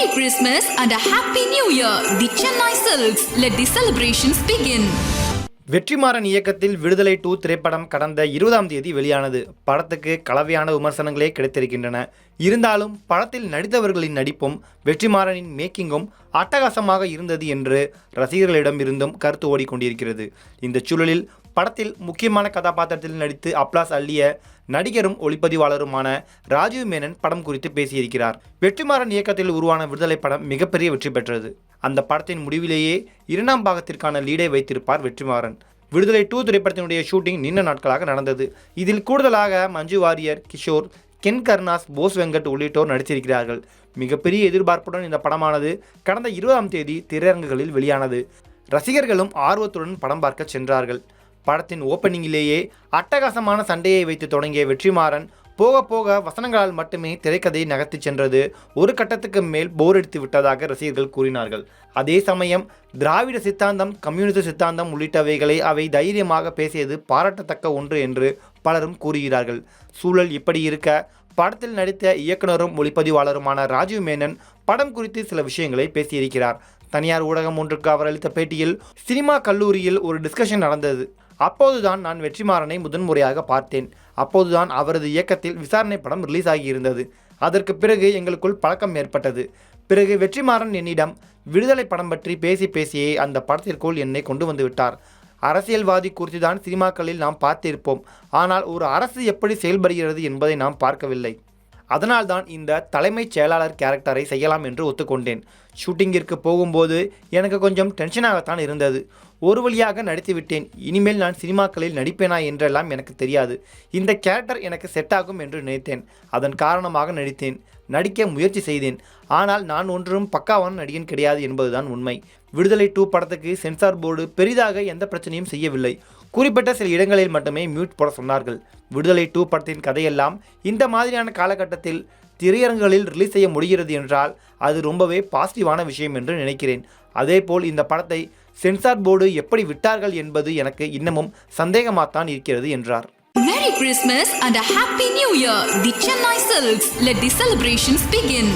Merry Christmas and a Happy New Year! The Chennai Silks. Let the celebrations begin. Vetrimaaran இயக்கத்தில் விடுதலை 2 திரைப்படம் கடந்த 20ஆம் தேதி வெளியானது. படத்துக்கு கலவையான விமர்சனங்களே கிடைத்திருக்கின்றன. இருந்தாலும் படத்தில் நடித்தவர்களின் நடிப்பும் வெற்றிமாறனின் மேக்கிங்கும் அட்டகாசமாக இருந்தது என்று ரசிகர்களிடம் இருந்தும் கருத்து ஓடிக்கொண்டிருக்கிறது. இந்த சூழலில் படத்தில் முக்கியமான கதாபாத்திரத்தில் நடித்து அப்ளாஸ் அள்ளிய நடிகரும் ஒளிப்பதிவாளருமான ராஜீவ் மேனன் படம் குறித்து பேசியிருக்கிறார். வெற்றிமாறன் இயக்கத்தில் உருவான விடுதலை படம் மிகப்பெரிய வெற்றி பெற்றது. அந்த படத்தின் முடிவிலேயே 2ஆம் பாகத்திற்கான லீடை வைத்திருப்பார் வெற்றிமாறன். விடுதலை 2 திரைப்படத்தினுடைய ஷூட்டிங் நீண்ட நாட்களாக நடந்தது. இதில் கூடுதலாக மஞ்சு வாரியர், கிஷோர், கென் கருணாஸ், போஸ் வெங்கட் உள்ளிட்டோர் நடித்திருக்கிறார்கள். மிகப்பெரிய எதிர்பார்ப்புடன் இந்த படமானது கடந்த 20ஆம் தேதி திரையரங்குகளில் வெளியானது. ரசிகர்களும் ஆர்வத்துடன் படம் பார்க்க சென்றார்கள். படத்தின் ஓப்பனிங்கிலேயே அட்டகாசமான சண்டையை வைத்து தொடங்கிய வெற்றிமாறன் போக போக வசனங்களால் மட்டுமே திரைக்கதையை நகர்த்தி சென்றது ஒரு கட்டத்துக்கு மேல் போர் அடித்து விட்டதாக ரசிகர்கள் கூறினார்கள். அதே சமயம் திராவிட சித்தாந்தம், கம்யூனிஸ்ட் சித்தாந்தம் உள்ளிட்டவைகளை அவை தைரியமாக பேசியது பாராட்டத்தக்க ஒன்று என்று பலரும் கூறுகிறார்கள். சூழல் இப்படி இருக்க படத்தில் நடித்த இயக்குனரும் ஒளிப்பதிவாளருமான ராஜீவ் மேனன் படம் குறித்து சில விஷயங்களை பேசியிருக்கிறார். தனியார் ஊடகம் ஒன்றுக்கு அவர் அளித்த பேட்டியில், சினிமா கல்லூரியில் ஒரு டிஸ்கஷன் நடந்தது. அப்போதுதான் நான் வெற்றிமாறனை முதன்முறையாக பார்த்தேன். அப்போதுதான் அவரது இயக்கத்தில் விசாரணை படம் ரிலீஸ் ஆகியிருந்தது. அதற்கு பிறகு எங்களுக்குள் பழக்கம் ஏற்பட்டது. பிறகு வெற்றிமாறன் என்னிடம் விடுதலை படம் பற்றி பேசியே அந்த படத்திற்குள் என்னை கொண்டு வந்து விட்டார். அரசியல்வாதி குறித்து தான் சினிமாக்களில் நாம் பார்த்திருப்போம். ஆனால் ஒரு அரசு எப்படி செயல்படுகிறது என்பதை நாம் பார்க்கவில்லை. அதனால்தான் இந்த தலைமைச் செயலாளர் கேரக்டரை செய்யலாம் என்று ஒத்துக்கொண்டேன். ஷூட்டிங்கிற்கு போகும்போது எனக்கு கொஞ்சம் டென்ஷனாகத்தான் இருந்தது. ஒரு வழியாக நடித்துவிட்டேன். இனிமேல் நான் சினிமாக்களில் நடிப்பேனா என்றெல்லாம் எனக்கு தெரியாது. இந்த கேரக்டர் எனக்கு செட் ஆகும் என்று நினைத்தேன். அதன் காரணமாக நடித்தேன். நடிக்க முயற்சி செய்தேன். ஆனால் நான் ஒன்றும் பக்காவான நடிகன் கிடையாது என்பதுதான் உண்மை. விடுதலை 2 படத்துக்கு சென்சார் போர்டு பெரிதாக எந்த பிரச்சனையும் செய்யவில்லை. குறிப்பிட்ட சில இடங்களில் மட்டுமே மியூட் போட சொன்னார்கள். விடுதலை 2 படத்தின் கதையெல்லாம் இந்த மாதிரியான காலகட்டத்தில் திரையரங்குகளில் ரிலீஸ் செய்ய முடிகிறது என்றால் அது ரொம்பவே பாசிட்டிவான விஷயம் என்று நினைக்கிறேன். அதேபோல் இந்த படத்தை சென்சார் போர்டு எப்படி விட்டார்கள் என்பது எனக்கு இன்னமும் சந்தேகமாகத்தான் இருக்கிறது என்றார். Merry Christmas and a Happy New Year! The Chennai Silks. Let the celebrations begin.